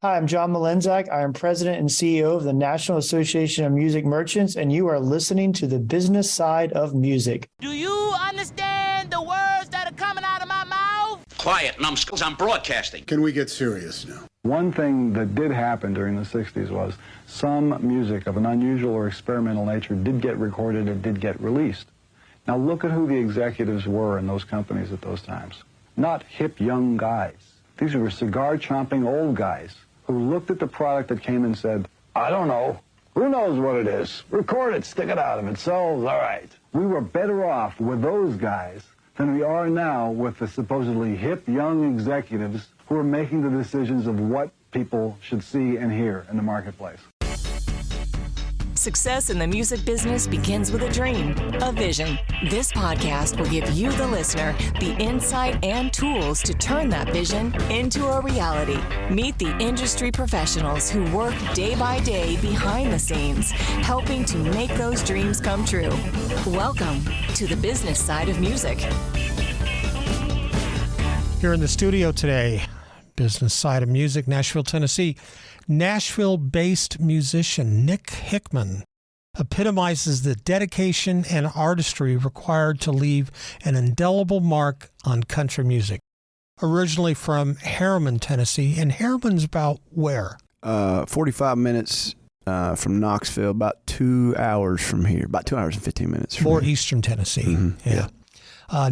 Hi, I'm John Malenzak. I am President and CEO of the National Association of Music Merchants, and you are listening to the business side of music. Do you understand the words that are coming out of my mouth? Quiet, numbskulls, I'm broadcasting. Can we get serious now? One thing that did happen during the 60s was some music of an unusual or experimental nature did get recorded and did get released. Now look at who the executives were in those companies at those times. Not hip young guys. These were cigar-chomping old guys who looked at the product that came and said, I don't know. Who knows what it is? Record it, stick it out. If it sells, all right. We were better off with those guys than we are now with the supposedly hip young executives who are making the decisions of what people should see and hear in the marketplace. Success in the music business begins with a dream, a vision. This podcast will give you, the listener, the insight and tools to turn that vision into a reality. Meet the industry professionals who work day by day behind the scenes, helping to make those dreams come true. Welcome to the business side of music. Here in the studio today, business side of music, Nashville, Tennessee. Nashville-based musician Nick Hickman epitomizes the dedication and artistry required to leave an indelible mark on country music. Originally from Harriman, Tennessee, and Harriman's about where? 45 minutes from Knoxville, about 2 hours from here, about 2 hours and 15 minutes from More here. eastern Tennessee. Mm-hmm. Yeah.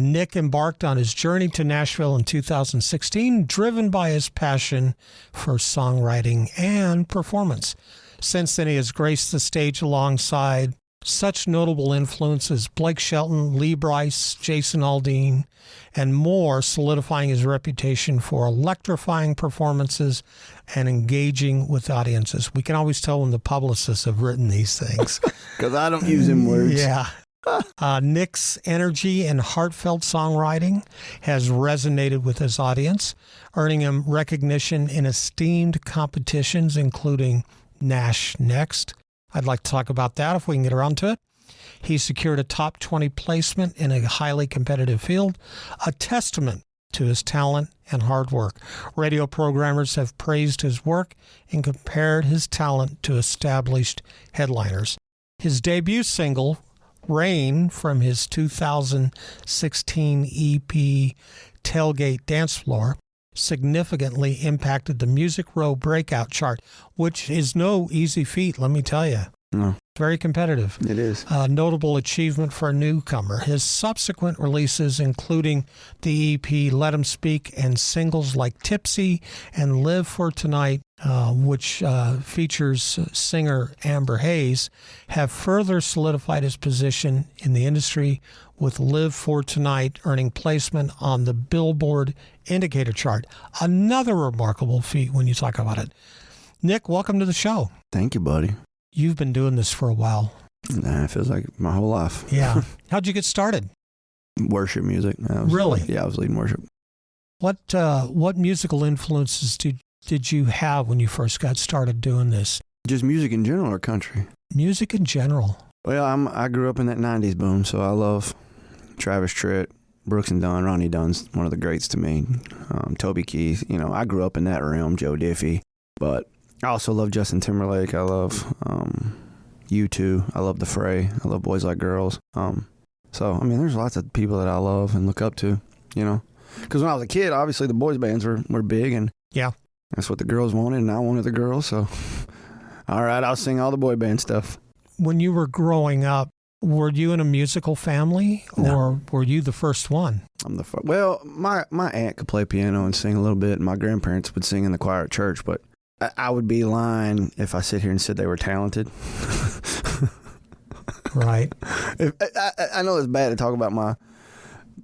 Nick embarked on his journey to Nashville in 2016, driven by his passion for songwriting and performance. Since then, he has graced the stage alongside such notable influences as Blake Shelton, Brice, Jason Aldean, and more, solidifying his reputation for electrifying performances and engaging with audiences. We can always tell when the publicists have written these things. Because I don't use them words. Yeah. Nick's energy and heartfelt songwriting has resonated with his audience, earning him recognition in esteemed competitions, including Nash Next. I'd like to talk about that if we can get around to it. He secured a top 20 placement in a highly competitive field, a testament to his talent and hard work. Radio programmers have praised his work and compared his talent to established headliners. His debut single, Rain, from his 2016 EP Tailgate Dancefloor, significantly impacted the Music Row Breakout chart, which is no easy feat, let me tell you. No. Very competitive. It is. Notable achievement for a newcomer. His subsequent releases, including the EP Let 'Em Speak and singles like Tipsy and Live for Tonight, which features singer Amber Hayes, have further solidified his position in the industry, with Live for Tonight earning placement on the Billboard indicator chart. Another remarkable feat when you talk about it. Nick, welcome to the show. Thank you, buddy. You've been doing this for a while. Nah, it feels like my whole life. Yeah. How'd you get started? Worship music. Really? Yeah, I was leading worship. What musical influences did you have when you first got started doing this? Just music in general or country? Music in general. Well, I grew up in that 90s boom, so I love Travis Tritt, Brooks and Dunn. Ronnie Dunn's one of the greats to me. Toby Keith. You know, I grew up in that realm, Joe Diffie. But I also love Justin Timberlake. I love U2. I love The Fray. I love Boys Like Girls. So, I mean, there's lots of people that I love and look up to, you know. Because when I was a kid, obviously the boys bands were big, and yeah, that's what the girls wanted, and I wanted the girls. So, all right, I'll sing all the boy band stuff. When you were growing up, were you in a musical family, or No. were you the first one? I'm the first. Well, my aunt could play piano and sing a little bit, and my grandparents would sing in the choir at church, but I would be lying if I sit here and said they were talented. Right. I know it's bad to talk about my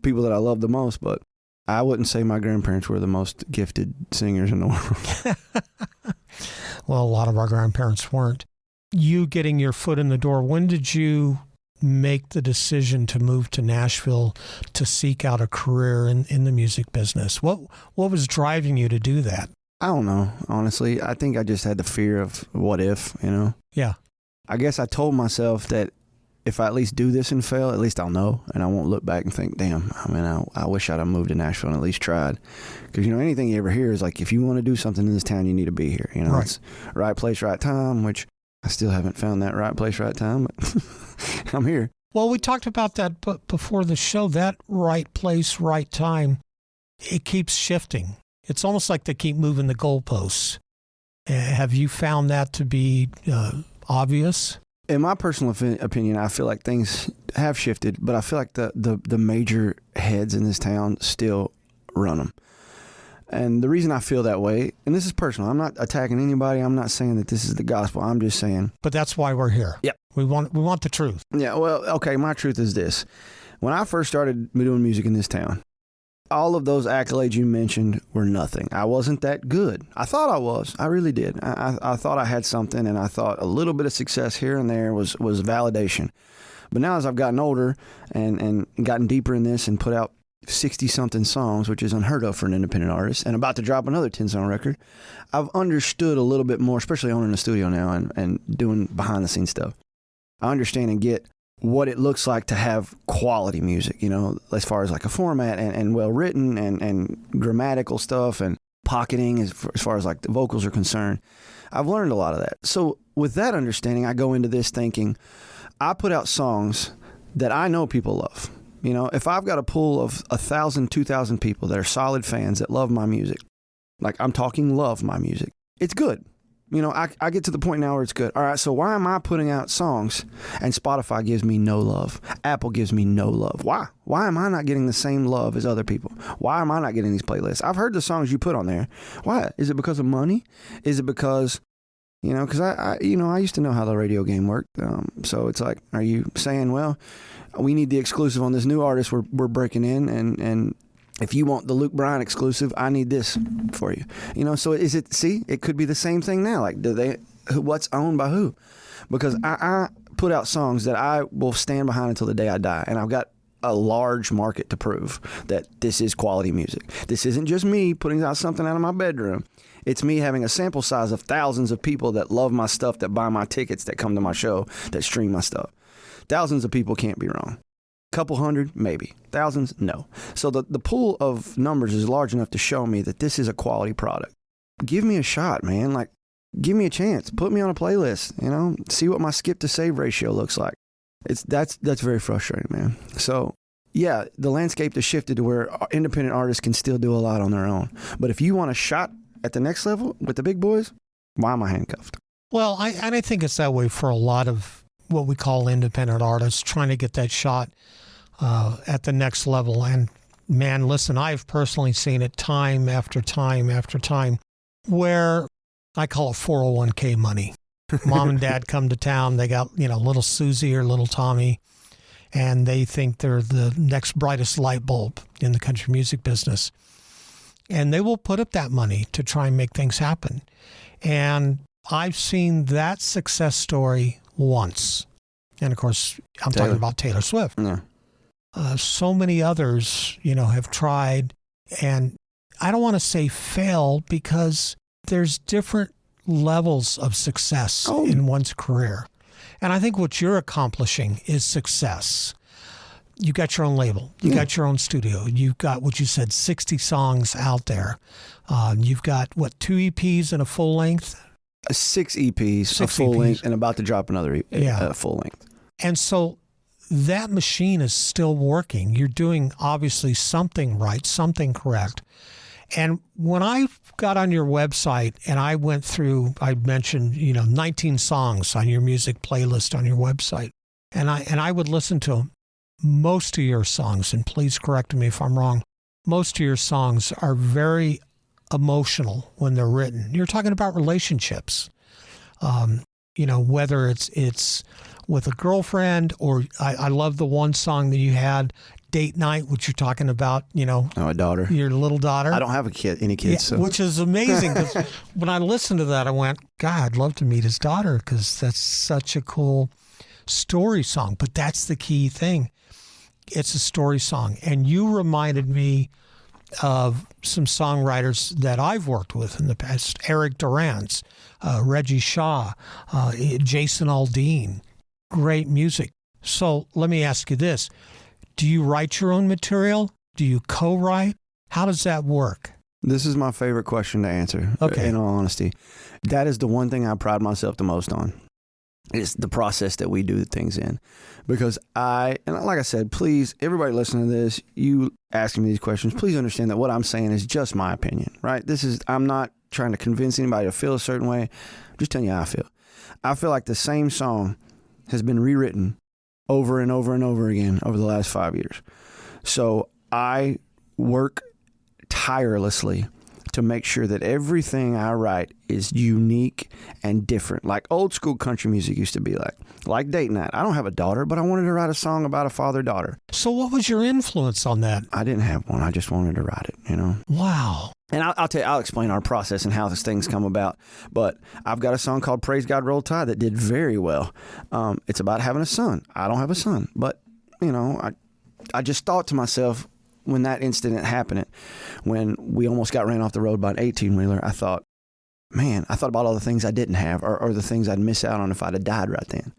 people that I love the most, but I wouldn't say my grandparents were the most gifted singers in the world. Well, a lot of our grandparents weren't. You getting your foot in the door, when did you make the decision to move to Nashville to seek out a career in the music business? What was driving you to do that? I don't know, honestly. I think I just had the fear of what if, you know? Yeah. I guess I told myself that if I at least do this and fail, at least I'll know, and I won't look back and think, damn, I mean, I wish I'd have moved to Nashville and at least tried. Because, you know, anything you ever hear is like, if you want to do something in this town, you need to be here. You know, It's right place, right time, which I still haven't found that right place, right time, but I'm here. Well, we talked about that before the show. That right place, right time, it keeps shifting. It's almost like they keep moving the goalposts. Have you found that to be obvious? In my personal opinion, I feel like things have shifted, but I feel like the major heads in this town still run them. And the reason I feel that way, and this is personal, I'm not attacking anybody. I'm not saying that this is the gospel. I'm just saying. But that's why we're here. Yep. We want the truth. Yeah, well, okay, my truth is this. When I first started doing music in this town, all of those accolades you mentioned were nothing. I wasn't that good. I thought I was. I really did. I thought I had something, and I thought a little bit of success here and there was validation. But now as I've gotten older and gotten deeper in this and put out 60-something songs, which is unheard of for an independent artist, and about to drop another 10-song record, I've understood a little bit more, especially owning a studio now and doing behind-the-scenes stuff. I understand and get what it looks like to have quality music, you know, as far as like a format and well-written and grammatical stuff and pocketing as far as like the vocals are concerned. I've learned a lot of that. So with that understanding, I go into this thinking, I put out songs that I know people love. You know, if I've got a pool of 1,000, 2,000 people that are solid fans that love my music, like I'm talking love my music, it's good. You know, I get to the point now where it's good. All right, so why am I putting out songs and Spotify gives me no love? Apple gives me no love. Why? Why am I not getting the same love as other people? Why am I not getting these playlists? I've heard the songs you put on there. Why? Is it because of money? Is it because, you know, because I used to know how the radio game worked. So it's like, are you saying, well, we need the exclusive on this new artist we're breaking in, and if you want the Luke Bryan exclusive, I need this for you. You know, so is it, see, it could be the same thing now. Like, what's owned by who? Because I put out songs that I will stand behind until the day I die. And I've got a large market to prove that this is quality music. This isn't just me putting out something out of my bedroom. It's me having a sample size of thousands of people that love my stuff, that buy my tickets, that come to my show, that stream my stuff. Thousands of people can't be wrong. Couple hundred, maybe. Thousands, no. So the pool of numbers is large enough to show me that this is a quality product. Give me a shot, man. Like, give me a chance. Put me on a playlist, you know? See what my skip to save ratio looks like. That's very frustrating, man. So, yeah, the landscape has shifted to where independent artists can still do a lot on their own. But if you want a shot at the next level with the big boys, why am I handcuffed? Well, I think it's that way for a lot of what we call independent artists trying to get that shot at the next level. And man, listen, I've personally seen it time after time after time where I call it 401k money. Mom and dad come to town. They got, you know, little Susie or little Tommy, and they think they're the next brightest light bulb in the country music business. And they will put up that money to try and make things happen. And I've seen that success story once. And of course, I'm talking about Taylor Swift. Yeah. So many others, you know, have tried, and I don't want to say fail because there's different levels of success in one's career. And I think what you're accomplishing is success. You got your own label. You got your own studio. You've got, what you said, 60 songs out there. You've got, 2 EPs and a full length? 6 EPs, a full length, and about to drop another full length. And so that machine is still working. You're doing obviously something right, something correct. And when I got on your website and I went through, I mentioned, 19 songs on your music playlist on your website, and I would listen to them. Most of your songs, and please correct me if I'm wrong, most of your songs are very emotional when they're written. You're talking about relationships. Whether it's with a girlfriend, or I love the one song that you had, Date Night, which you're talking about, a daughter, your little daughter. I don't have any kids. So. Which is amazing. Because when I listened to that, I went, God, I'd love to meet his daughter, because that's such a cool story song. But that's the key thing. It's a story song. And you reminded me of some songwriters that I've worked with in the past. Eric Durance, Reggie Shaw, Jason Aldean. Great music. So let me ask you this. Do you write your own material? Do you co-write? How does that work? This is my favorite question to answer, in all honesty. That is the one thing I pride myself the most on. It's the process that we do things in. Because and like I said, please, everybody listening to this, you asking me these questions, please understand that what I'm saying is just my opinion, right? I'm not trying to convince anybody to feel a certain way. I'm just telling you how I feel. I feel like the same song has been rewritten over and over and over again over the last 5 years. So I work tirelessly to make sure that everything I write is unique and different. Like old school country music used to be like Date Night. I don't have a daughter, but I wanted to write a song about a father-daughter. So what was your influence on that? I didn't have one. I just wanted to write it, you know? Wow. And I'll explain our process and how these things come about. But I've got a song called Praise God Roll Tide that did very well. It's about having a son. I don't have a son, but, you know, I just thought to myself, when that incident happened, when we almost got ran off the road by an 18-wheeler, I thought about all the things I didn't have or the things I'd miss out on if I'd have died right then.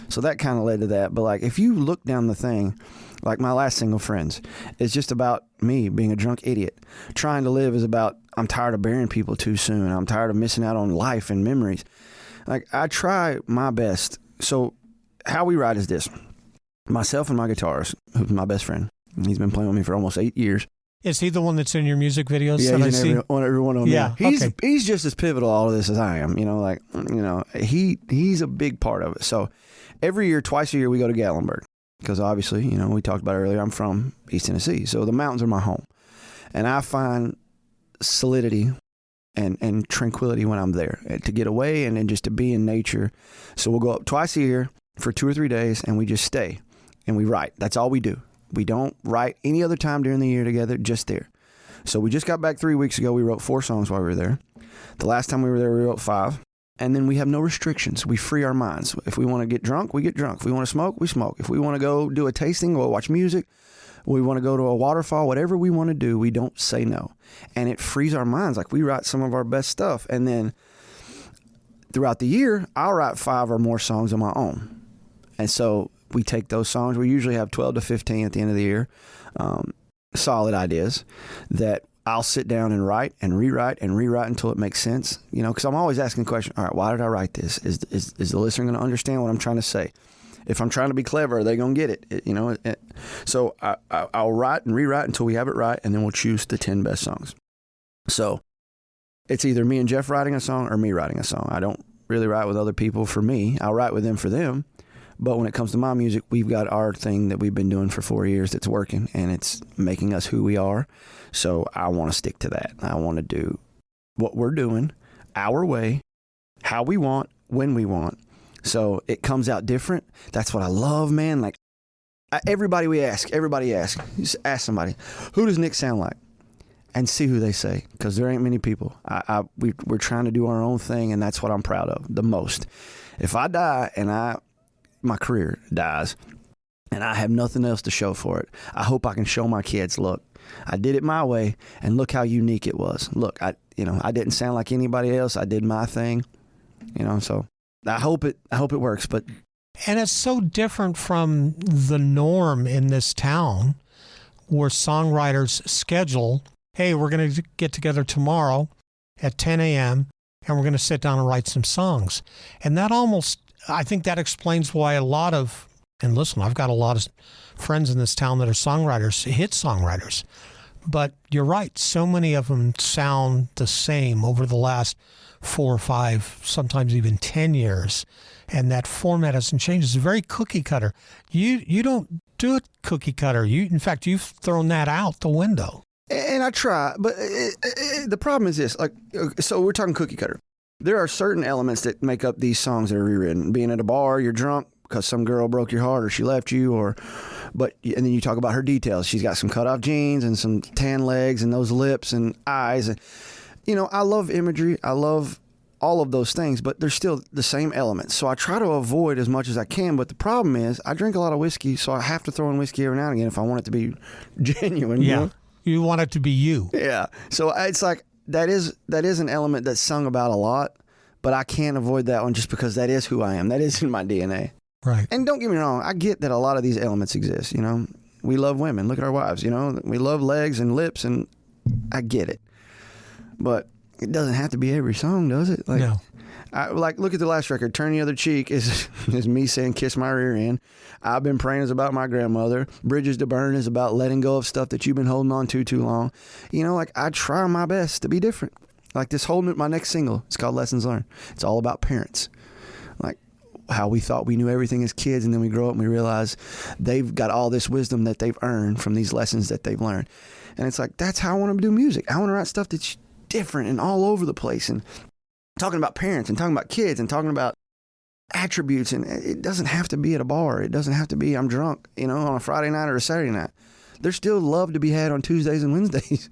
So that kind of led to that. But like, if you look down the thing, like my last single, Friends, it's just about me being a drunk idiot. Trying to live is about, I'm tired of burying people too soon. I'm tired of missing out on life and memories. Like, I try my best. So how we write is this. Myself and my guitarist, who's my best friend, he's been playing with me for almost 8 years. Is he the one that's in your music videos? Yeah, he's in every one of them. Yeah, he's just as pivotal all of this as I am. You know, like, you know, he's a big part of it. So every year, twice a year, we go to Gatlinburg because obviously, you know, we talked about earlier, I'm from East Tennessee, so the mountains are my home, and I find solidity and tranquility when I'm there to get away and just to be in nature. So we'll go up twice a year for 2 or 3 days, and we just stay and we write. That's all we do. We don't write any other time during the year together, just there. So we just got back 3 weeks ago. We wrote 4 songs while we were there. The last time we were there, we wrote 5. And then we have no restrictions. We free our minds. If we want to get drunk, we get drunk. If we want to smoke, we smoke. If we want to go do a tasting or watch music, we want to go to a waterfall, whatever we want to do, we don't say no. And it frees our minds. Like, we write some of our best stuff. And then throughout the year, I'll write 5 or more songs on my own. And so we take those songs. We usually have 12 to 15 at the end of the year, solid ideas that I'll sit down and write and rewrite until it makes sense. You know, because I'm always asking the question, all right, why did I write this? Is the listener going to understand what I'm trying to say? If I'm trying to be clever, are they going to get it? You know, so I'll write and rewrite until we have it right, and then we'll choose the 10 best songs. So it's either me and Jeff writing a song or me writing a song. I don't really write with other people for me. I'll write with them for them. But when it comes to my music, we've got our thing that we've been doing for 4 years that's working, and it's making us who we are. So I want to stick to that. I want to do what we're doing, our way, how we want, when we want. So it comes out different. That's what I love, man. Like, everybody asks, just ask somebody, who does Nick sound like? And see who they say, because there ain't many people. We're trying to do our own thing, and that's what I'm proud of the most. If I die and my career dies and I have nothing else to show for it, I hope I can show my kids, look, I did it my way, and look how unique it was. Look, I didn't sound like anybody else. I did my thing, so I hope it works. And it's so different from the norm in this town where songwriters schedule, hey, we're going to get together tomorrow at 10 a.m. and we're going to sit down and write some songs. And that I think that explains why and listen, I've got a lot of friends in this town that are songwriters, hit songwriters. But you're right, so many of them sound the same over the last 4 or 5, sometimes even 10 years. And that format hasn't changed. It's very cookie cutter. You don't do it cookie cutter. In fact, you've thrown that out the window. And I try, but the problem is this. Like, so we're talking cookie cutter. There are certain elements that make up these songs that are rewritten. Being at a bar, you're drunk because some girl broke your heart or she left you, and then you talk about her details. She's got some cut off jeans and some tan legs and those lips and eyes. And, I love imagery. I love all of those things, but they're still the same elements. So I try to avoid as much as I can. But the problem is I drink a lot of whiskey, so I have to throw in whiskey every now and again if I want it to be genuine. Yeah. You know? You want it to be you. Yeah. So it's like, that is an element that's sung about a lot, but I can't avoid that one just because that is who I am. That is in my DNA. Right. And don't get me wrong, I get that a lot of these elements exist, you know. We love women. Look at our wives, you know. We love legs and lips, and I get it. But it doesn't have to be every song, does it? Like, no. Look at the last record. Turn the Other Cheek is me saying kiss my rear end. I've Been Praying is about my grandmother. Bridges to Burn is about letting go of stuff that you've been holding on to too long. You know, like, I try my best to be different. Like this whole my next single, it's called Lessons Learned. It's all about parents. Like how we thought we knew everything as kids, and then we grow up and we realize they've got all this wisdom that they've earned from these lessons that they've learned. And it's like, that's how I want to do music. I want to write stuff that's different and all over the place, and talking about parents and talking about kids and talking about attributes. And it doesn't have to be at a bar. It doesn't have to be I'm drunk, you know, on a Friday night or a Saturday night. There's still love to be had on Tuesdays and Wednesdays.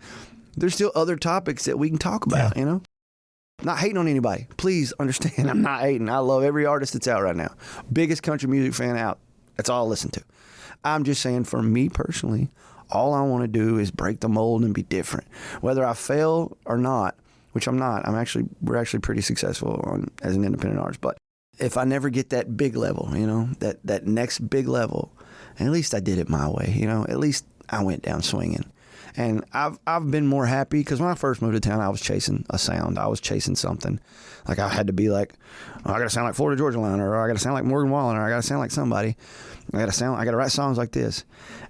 There's still other topics that we can talk about, you know? Not hating on anybody. Please understand, I'm not hating. I love every artist that's out right now. Biggest country music fan out. That's all I listen to. I'm just saying, for me personally, all I want to do is break the mold and be different. Whether I fail or not, which I'm not. We're actually pretty successful as an independent artist. But if I never get that big level, you know, that next big level, and at least I did it my way, you know, at least I went down swinging. And I've been more happy because when I first moved to town, I was chasing a sound. I was chasing something. Like I had to be like, oh, I got to sound like Florida Georgia Line, or I got to sound like Morgan Wallen, or I got to sound like somebody. I got to write songs like this.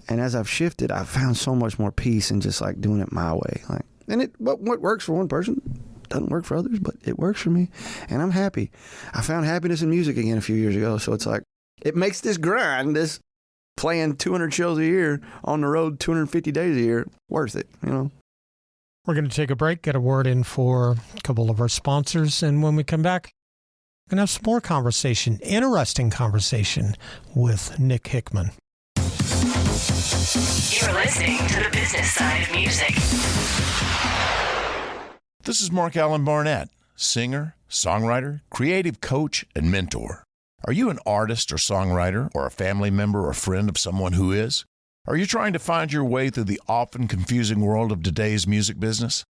And as I've shifted, I've found so much more peace in just like doing it my way. Like, and what works for one person doesn't work for others, but it works for me. And I'm happy. I found happiness in music again a few years ago. So it's like, it makes this grind, this playing 200 shows a year on the road 250 days a year worth it, you know. We're going to take a break, get a word in for a couple of our sponsors, and when we come back, we're going to have some more conversation, interesting conversation with Nick Hickman. You're listening to the business side of music. This is Mark Allen Barnett, singer, songwriter, creative coach, and mentor. Are you an artist or songwriter, or a family member or friend of someone who is? Are you trying to find your way through the often confusing world of today's music business?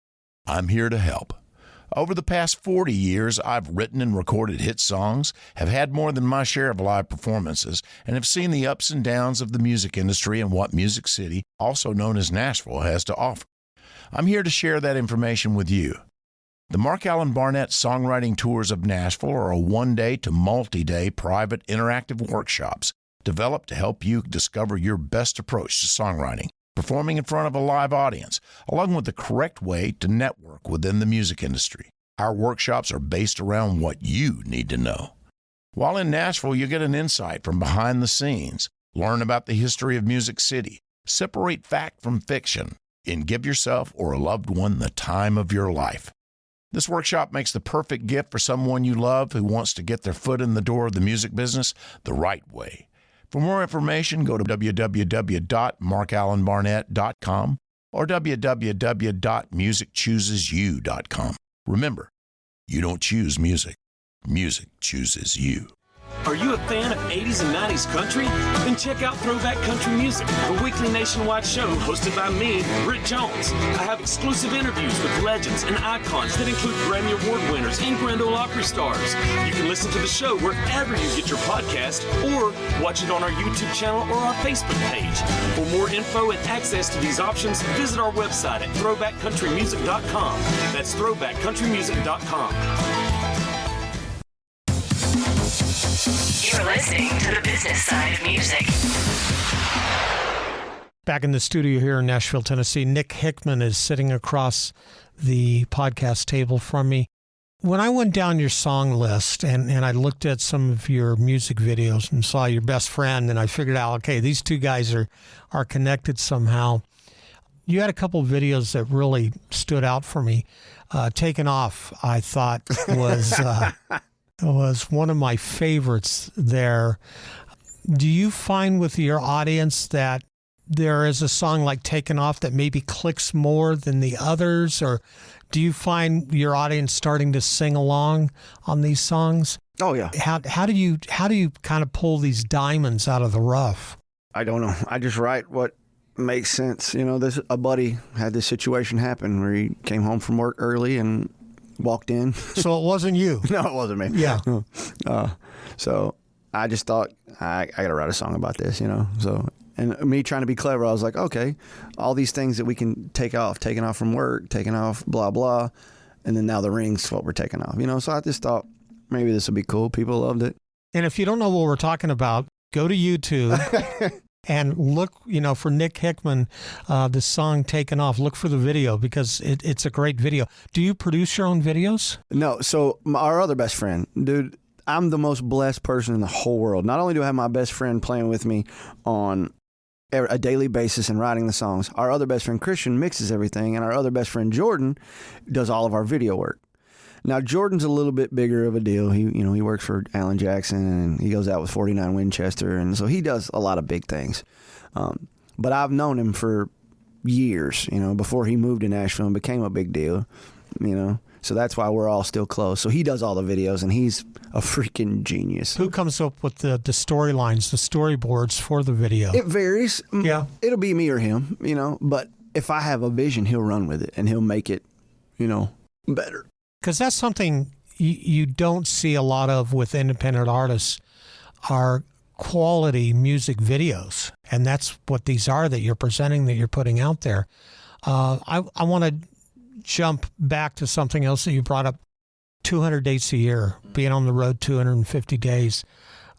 I'm here to help. Over the past 40 years, I've written and recorded hit songs, have had more than my share of live performances, and have seen the ups and downs of the music industry and what Music City, also known as Nashville, has to offer. I'm here to share that information with you. The Mark Allen Barnett Songwriting Tours of Nashville are a one-day to multi-day private interactive workshops developed to help you discover your best approach to songwriting, performing in front of a live audience, along with the correct way to network within the music industry. Our workshops are based around what you need to know. While in Nashville, you get an insight from behind the scenes, learn about the history of Music City, separate fact from fiction, and give yourself or a loved one the time of your life. This workshop makes the perfect gift for someone you love who wants to get their foot in the door of the music business the right way. For more information, go to www.markallenbarnett.com or www.musicchoosesyou.com. Remember, you don't choose music. Music chooses you. Are you a fan of 80s and 90s country? Then check out Throwback Country Music, a weekly nationwide show hosted by me, Britt Jones. I have exclusive interviews with legends and icons that include Grammy Award winners and Grand Ole Opry stars. You can listen to the show wherever you get your podcast or watch it on our YouTube channel or our Facebook page. For more info and access to these options, visit our website at throwbackcountrymusic.com. That's throwbackcountrymusic.com. You're listening to the business side of music. Back in the studio here in Nashville, Tennessee, Nick Hickman is sitting across the podcast table from me. When I went down your song list and I looked at some of your music videos and saw your best friend, and I figured out, okay, these two guys are connected somehow. You had a couple of videos that really stood out for me. Taken Off, I thought, was one of my favorites there. Do you find with your audience that there is a song like Taken Off that maybe clicks more than the others, or do you find your audience starting to sing along on these songs? Oh yeah. How do you kind of pull these diamonds out of the rough? I don't know. I just write what makes sense. You know, a buddy had this situation happen where he came home from work early and walked in. So it wasn't you? No, it wasn't me. Yeah. So I just thought, I got to write a song about this, So, and me trying to be clever, I was like, okay, all these things that we can taking off from work, taking off blah, blah. And then now the ring's what we're taking off, So I just thought maybe this would be cool. People loved it. And if you don't know what we're talking about, go to YouTube and look, for Nick Hickman, the song Taken Off, look for the video because it's a great video. Do you produce your own videos? No. So our other best friend, dude, I'm the most blessed person in the whole world. Not only do I have my best friend playing with me on a daily basis and writing the songs, our other best friend Christian mixes everything, and our other best friend Jordan does all of our video work. Now Jordan's a little bit bigger of a deal. He works for Alan Jackson and he goes out with 49 Winchester, and so he does a lot of big things. But I've known him for years, before he moved to Nashville and became a big deal, So that's why we're all still close. So he does all the videos, and he's a freaking genius. Who comes up with the storylines, the storyboards for the video? It varies. Yeah. It'll be me or him, But if I have a vision, he'll run with it, and he'll make it, better. Because that's something you don't see a lot of with independent artists are quality music videos. And that's what these are that you're presenting, that you're putting out there. I want to jump back to something else that you brought up, 200 dates a year, being on the road 250 days.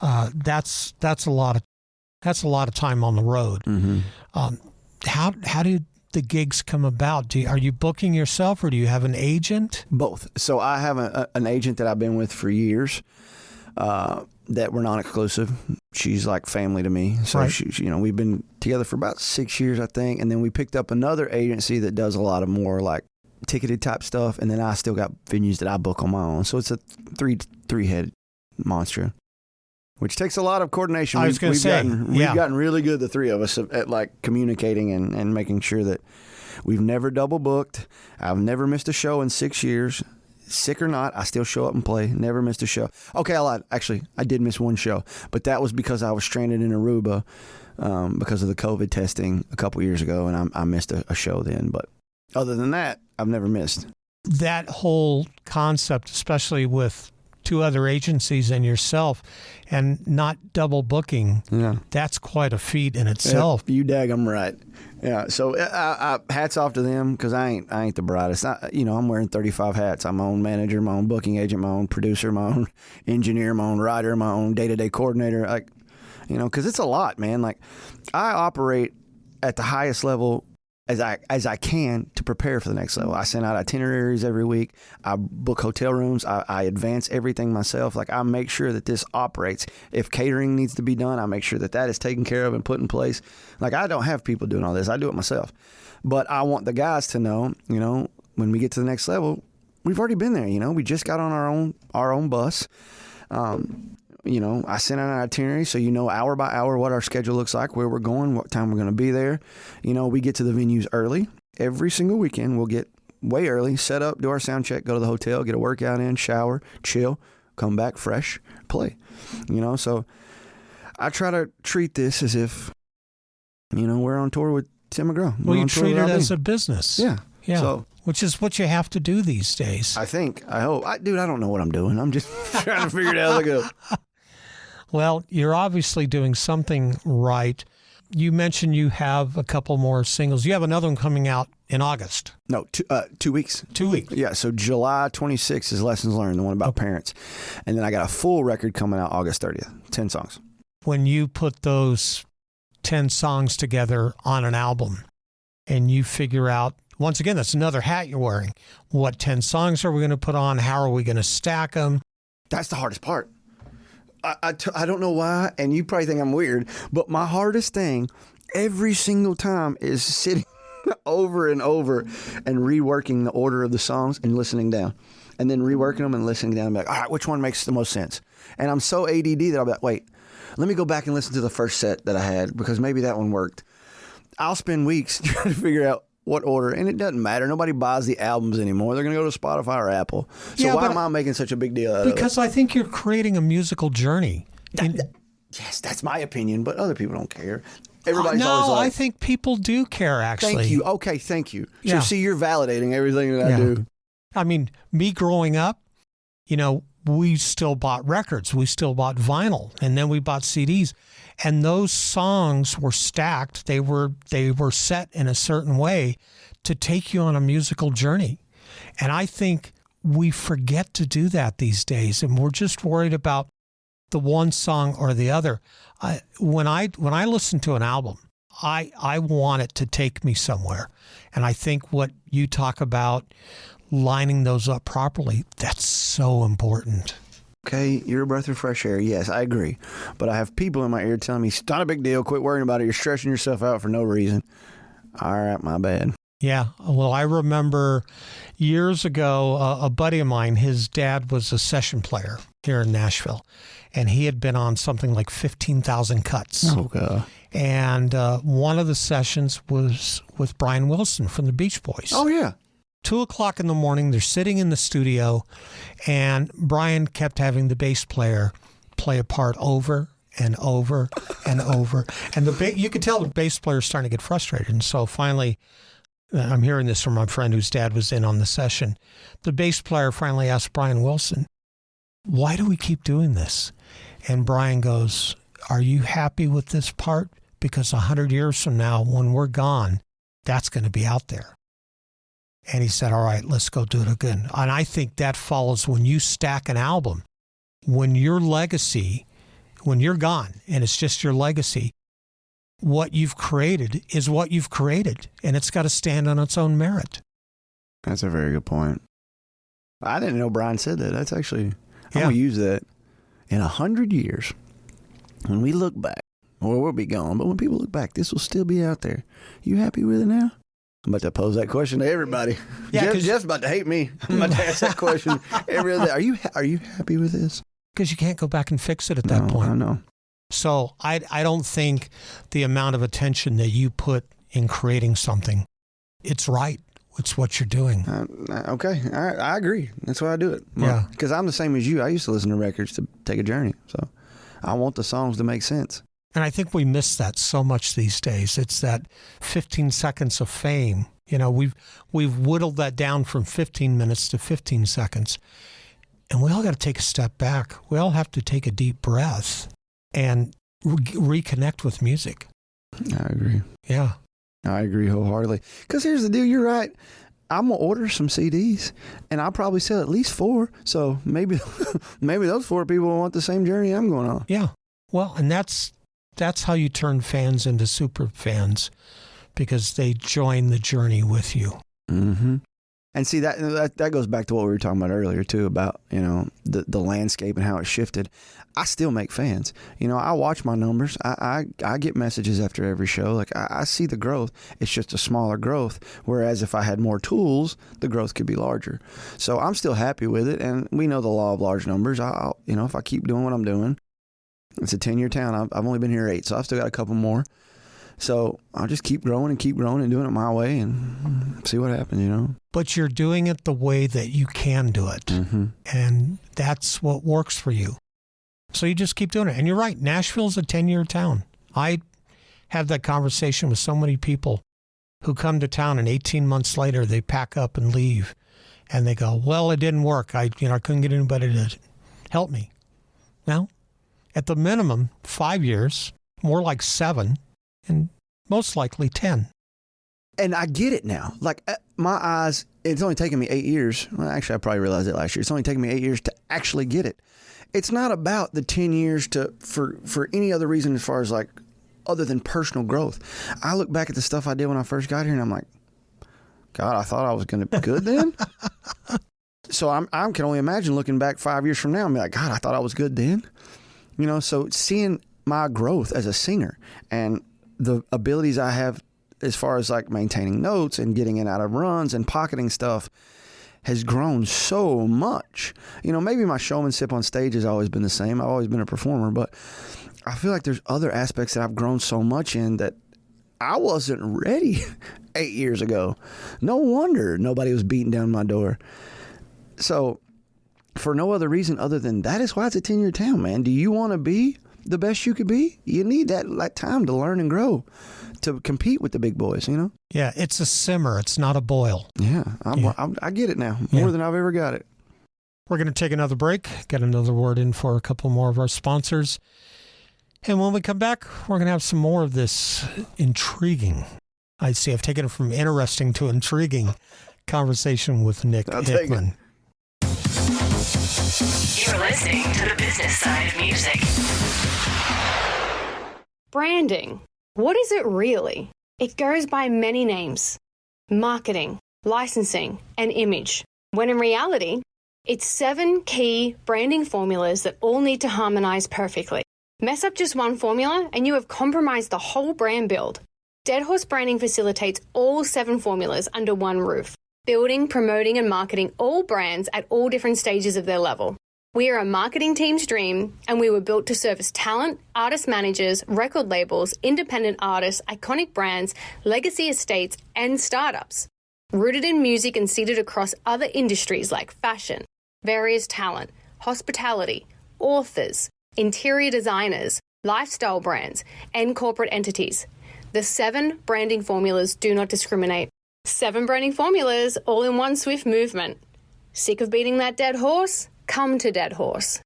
That's a lot of time on the road. Mm-hmm. How do the gigs come about? Are you booking yourself or do you have an agent? Both. So I have an agent that I've been with for years that we're non-exclusive. She's like family to me. So right. We've been together for about 6 years, I think. And then we picked up another agency that does a lot of more like ticketed type stuff. And then I still got venues that I book on my own. So it's a three-head monster, which takes a lot of coordination. We've gotten really good, the three of us, at like communicating and making sure that we've never double booked. I've never missed a show in 6 years. Sick or not, I still show up and play. Never missed a show. Okay, I lied. Actually, I did miss one show, but that was because I was stranded in Aruba because of the COVID testing a couple years ago, and I missed a show then. But other than that, I've never missed. That whole concept, especially with two other agencies and yourself, and not double booking, that's quite a feat in itself. You daggum right. Yeah, so I hats off to them because I ain't the brightest. I'm wearing 35 hats. I'm my own manager, my own booking agent, my own producer, my own engineer, my own writer, my own day-to-day coordinator. Because it's a lot, man. Like, I operate at the highest level as I can to prepare for the next level. I send out itineraries every week. I book hotel rooms. I advance everything myself. Like, I make sure that this operates. If catering needs to be done, I make sure that is taken care of and put in place. Like, I don't have people doing all this. I do it myself. But I want the guys to know, when we get to the next level, we've already been there. We just got on our own bus. I send out an itinerary so hour by hour what our schedule looks like, where we're going, what time we're going to be there. We get to the venues early. Every single weekend we'll get way early, set up, do our sound check, go to the hotel, get a workout in, shower, chill, come back fresh, play. So I try to treat this as if, we're on tour with Tim McGraw. Well, you treat it as a business. Yeah. So, which is what you have to do these days. I hope. I don't know what I'm doing. I'm just trying to figure it out as I go. Well, you're obviously doing something right. You mentioned you have a couple more singles. You have another one coming out in August. No, 2 weeks. 2 weeks. Yeah, so July 26th is Lessons Learned, the one about parents. And then I got a full record coming out August 30th, 10 songs. When you put those 10 songs together on an album and you figure out, once again, that's another hat you're wearing. What 10 songs are we going to put on? How are we going to stack them? That's the hardest part. I don't know why, and you probably think I'm weird, but my hardest thing every single time is sitting over and over and reworking the order of the songs and listening down. And then reworking them and listening down and be like, all right, which one makes the most sense? And I'm so ADD that I'll be like, wait, let me go back and listen to the first set that I had because maybe that one worked. I'll spend weeks trying to figure out what order, and it doesn't matter. Nobody buys the albums anymore. They're going to go to Spotify or Apple. So why am I making such a big deal out of it? Because I think you're creating a musical journey. Yes, that's my opinion, but other people don't care. Everybody's always like, I think people do care, actually. Thank you. Okay, thank you. So Yeah. see, you're validating everything that I do. I mean, me growing up, we still bought records, we still bought vinyl, and then we bought CDs. And those songs were stacked. They were set in a certain way to take you on a musical journey. And I think we forget to do that these days, and we're just worried about the one song or the other. When I listen to an album, I want it to take me somewhere. And I think what you talk about, lining those up properly, that's so important. Okay, you're a breath of fresh air. Yes, I agree. But I have people in my ear telling me, it's not a big deal. Quit worrying about it. You're stressing yourself out for no reason. All right, my bad. Yeah. Well, I remember years ago, a buddy of mine, his dad was a session player here in Nashville, and he had been on something like 15,000 cuts. Oh, God. And one of the sessions was with Brian Wilson from the Beach Boys. Oh, yeah. 2:00 in the morning, they're sitting in the studio, and Brian kept having the bass player play a part over and over and over. And you could tell the bass player is starting to get frustrated. And so finally, I'm hearing this from my friend whose dad was in on the session. The bass player finally asked Brian Wilson, why do we keep doing this? And Brian goes, are you happy with this part? Because 100 years from now, when we're gone, that's going to be out there. And he said, all right, let's go do it again. And I think that follows when you stack an album. When your legacy, when you're gone and it's just your legacy, what you've created is what you've created, and it's got to stand on its own merit. That's a very good point. I didn't know Brian said that. That's actually, I'm going to use that. In 100 years, when we look back, or we'll be gone, but when people look back, this will still be out there. You happy with it now? I'm about to pose that question to everybody. Yeah, Jeff's about to hate me. I'm about to ask that question every other day. Are you happy with this? Because you can't go back and fix it at that point. I know. So I don't think the amount of attention that you put in creating something, it's right. It's what you're doing. Okay. All right. I agree. That's why I do it. Yeah. Because I'm the same as you. I used to listen to records to take a journey. So I want the songs to make sense. And I think we miss that so much these days. It's that 15 seconds of fame. You know, we've whittled that down from 15 minutes to 15 seconds. And we all got to take a step back. We all have to take a deep breath and reconnect with music. I agree. Yeah. I agree wholeheartedly. Because here's the deal. You're right. I'm going to order some CDs, and I'll probably sell at least 4. So maybe those 4 people will want the same journey I'm going on. Yeah. Well, and that's how you turn fans into super fans, because they join the journey with you. Mm-hmm. And see, that goes back to what we were talking about earlier, too, about, you know, the landscape and how it shifted. I still make fans. You know, I watch my numbers. I get messages after every show. Like, I see the growth. It's just a smaller growth. Whereas if I had more tools, the growth could be larger. So I'm still happy with it. And we know the law of large numbers. If I keep doing what I'm doing, it's a 10-year town. I've only been here 8, so I've still got a couple more. So I'll just keep growing and doing it my way and see what happens, you know. But you're doing it the way that you can do it. Mm-hmm. And that's what works for you. So you just keep doing it. And you're right, Nashville's a 10-year town. I have that conversation with so many people who come to town, and 18 months later they pack up and leave. And they go, well, it didn't work. I couldn't get anybody to help me. Well, at the minimum, 5 years, more like 7, and most likely 10. And I get it now. Like, my eyes, it's only taken me 8 years. Well, actually, I probably realized it last year. It's only taken me 8 years to actually get it. It's not about the 10 years for any other reason as far as, like, other than personal growth. I look back at the stuff I did when I first got here, and I'm like, God, I thought I was going to be good then. So I can only imagine looking back 5 years from now and be like, God, I thought I was good then. You know, so seeing my growth as a singer and the abilities I have as far as like maintaining notes and getting in and out of runs and pocketing stuff has grown so much. You know, maybe my showmanship on stage has always been the same. I've always been a performer, but I feel like there's other aspects that I've grown so much in that I wasn't ready 8 years ago. No wonder nobody was beating down my door. So for no other reason other than that is why it's a 10-year town, man. Do you want to be the best you could be? You need that time to learn and grow, to compete with the big boys, you know? Yeah, it's a simmer. It's not a boil. Yeah, I get it now more than I've ever got it. We're going to take another break, get another word in for a couple more of our sponsors. And when we come back, we're going to have some more of this intriguing, I see, I've taken it from interesting to intriguing conversation with Nick Hickman. You're listening to the business side of music. Branding. What is it really? It goes by many names. Marketing, licensing, and image. When in reality, it's 7 key branding formulas that all need to harmonize perfectly. Mess up just one formula and you have compromised the whole brand build. Dead Horse Branding facilitates all 7 formulas under one roof, building, promoting, and marketing all brands at all different stages of their level. We are a marketing team's dream, and we were built to service talent, artist managers, record labels, independent artists, iconic brands, legacy estates, and startups. Rooted in music and seated across other industries like fashion, various talent, hospitality, authors, interior designers, lifestyle brands, and corporate entities. The 7 branding formulas do not discriminate. 7 branding formulas, all in one swift movement. Sick of beating that dead horse? Come to Dead Horse.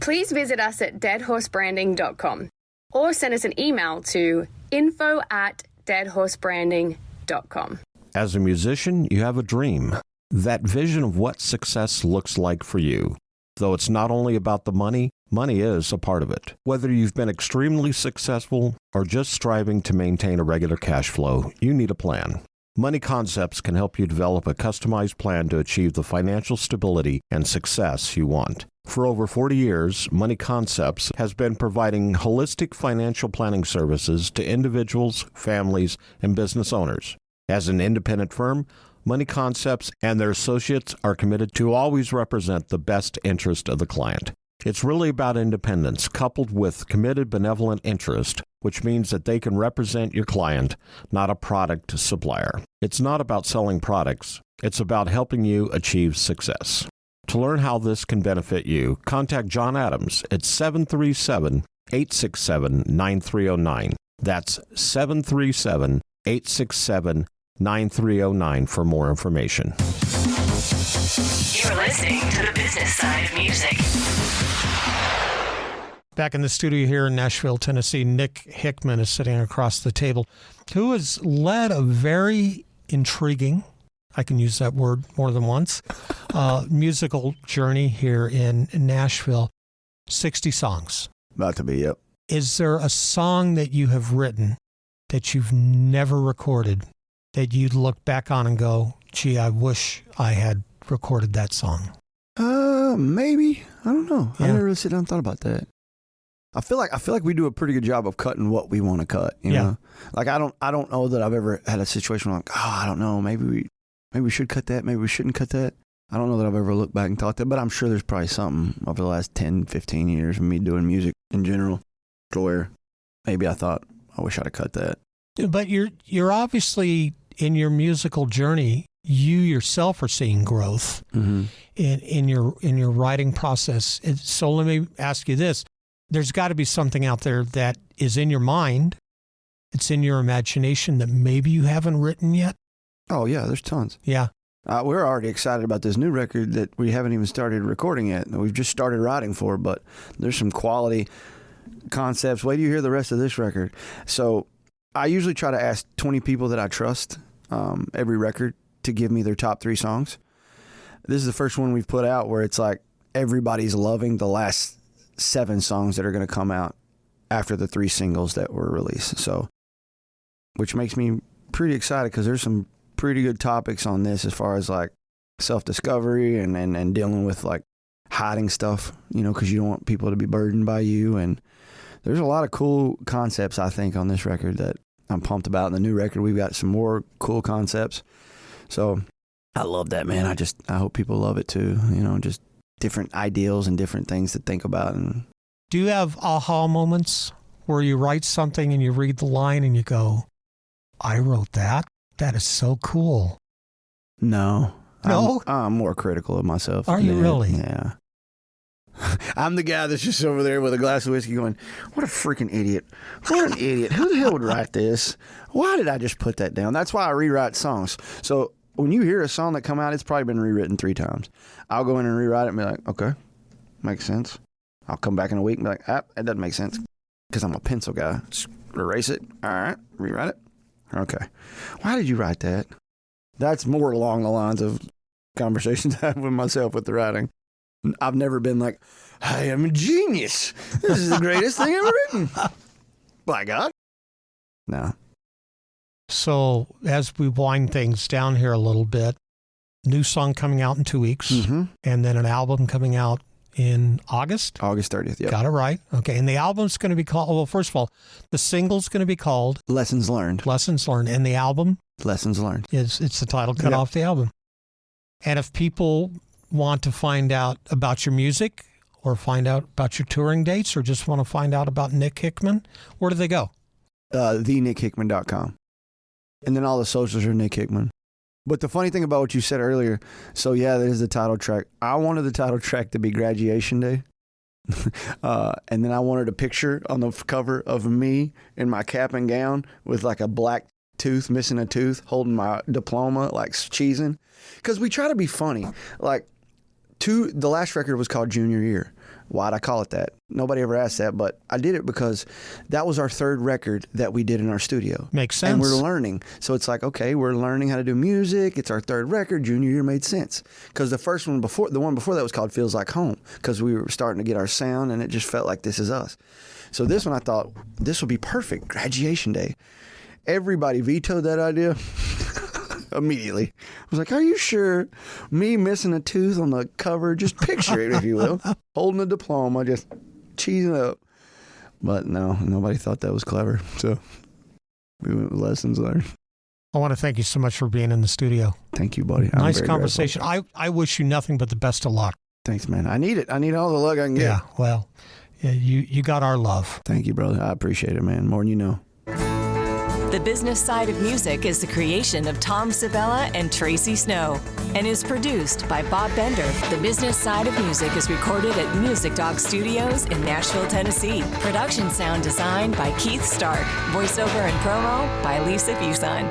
Please visit us at deadhorsebranding.com or send us an email to info@deadhorsebranding.com. As a musician, you have a dream, that vision of what success looks like for you. Though it's not only about the money, money is a part of it. Whether you've been extremely successful or just striving to maintain a regular cash flow, you need a plan. Money Concepts can help you develop a customized plan to achieve the financial stability and success you want. For over 40 years, Money Concepts has been providing holistic financial planning services to individuals, families, and business owners. As an independent firm, Money Concepts and their associates are committed to always represent the best interest of the client. It's really about independence coupled with committed benevolent interest, which means that they can represent your client, not a product supplier. It's not about selling products. It's about helping you achieve success. To learn how this can benefit you, contact John Adams at 737-867-9309. That's 737-867-9309 for more information. You're listening to the business side of music. Back in the studio here in Nashville, Tennessee, Nick Hickman is sitting across the table, who has led a very intriguing, I can use that word more than once, musical journey here in Nashville. 60 songs. About to be, yep. Is there a song that you have written that you've never recorded that you'd look back on and go, gee, I wish I had recorded that song? Maybe. I don't know. Yeah. I never really sit down and thought about that. I feel like we do a pretty good job of cutting what we want to cut. You know, like I don't know that I've ever had a situation where I'm like, I don't know, maybe we should cut that, maybe we shouldn't cut that. I don't know that I've ever looked back and thought that, but I'm sure there's probably something over the last 10, 15 years of me doing music in general where maybe I thought, I wish I'd have cut that. But you're obviously in your musical journey, you yourself are seeing growth in your writing process. So let me ask you this. There's got to be something out there that is in your mind, it's in your imagination that maybe you haven't written yet? Oh, yeah, there's tons. Yeah. We're already excited about this new record that we haven't even started recording yet. We've just started writing for, but there's some quality concepts. Wait till you hear the rest of this record. So I usually try to ask 20 people that I trust every record to give me their top 3 songs. This is the first one we've put out where it's like everybody's loving the last 7 songs that are going to come out after the 3 singles that were released. So, which makes me pretty excited because there's some pretty good topics on this as far as like self-discovery and dealing with like hiding stuff, you know, because you don't want people to be burdened by you. And there's a lot of cool concepts, I think, on this record that I'm pumped about. In the new record, we've got some more cool concepts. So I love that, man. I hope people love it too, you know, just different ideals and different things to think about. And do you have aha moments where you write something and you read the line and you go, I wrote that? That is so cool. No. No? I'm more critical of myself. Are you really? Yeah. I'm the guy that's just over there with a glass of whiskey going, what a freaking idiot. What an idiot. Who the hell would write this? Why did I just put that down? That's why I rewrite songs. So when you hear a song that come out, it's probably been rewritten 3 times. I'll go in and rewrite it and be like, okay, makes sense. I'll come back in a week and be like, that doesn't make sense. Because I'm a pencil guy. Just erase it. All right, rewrite it. Okay. Why did you write that? That's more along the lines of conversations I have with myself with the writing. I've never been like, I am a genius. This is the greatest thing ever written. By God. No. So as we wind things down here a little bit, new song coming out in 2 weeks, and then an album coming out in August? August 30th, yeah. Got it right. Okay, and the album's going to be called, well, first of all, the single's going to be called Lessons Learned. Lessons Learned, and the album? Lessons Learned. It's the title cut off the album. And if people want to find out about your music or find out about your touring dates or just want to find out about Nick Hickman, where do they go? TheNickHickman.com. And then all the socials are Nick Hickman. But the funny thing about what you said earlier, so yeah, that is the title track. I wanted the title track to be Graduation Day. And then I wanted a picture on the cover of me in my cap and gown with like a black tooth, missing a tooth, holding my diploma, like cheesing. Because we try to be funny. Like, the last record was called Junior Year. Why'd I call it that? Nobody ever asked that, but I did it because that was our 3rd record that we did in our studio. Makes sense. And we're learning. So it's like, okay, we're learning how to do music. It's our 3rd record. Junior Year made sense. Because the one before that was called Feels Like Home, because we were starting to get our sound and it just felt like this is us. So this one I thought, this would be perfect. Graduation Day. Everybody vetoed that idea. Immediately. I was like, are you sure? Me missing a tooth on the cover, just picture it, if you will. Holding a diploma, just cheesing up. But no, nobody thought that was clever. So we went with Lessons Learned. I want to thank you so much for being in the studio. Thank you, buddy. Nice conversation. I wish you nothing but the best of luck. Thanks, man. I need it. I need all the luck I can get. Yeah, well, you got our love. Thank you, brother. I appreciate it, man. More than you know. The Business Side of Music is the creation of Tom Sabella and Tracy Snow and is produced by Bob Bender. The Business Side of Music is recorded at Music Dog Studios in Nashville, Tennessee. Production sound design by Keith Stark. Voiceover and promo by Lisa Busan.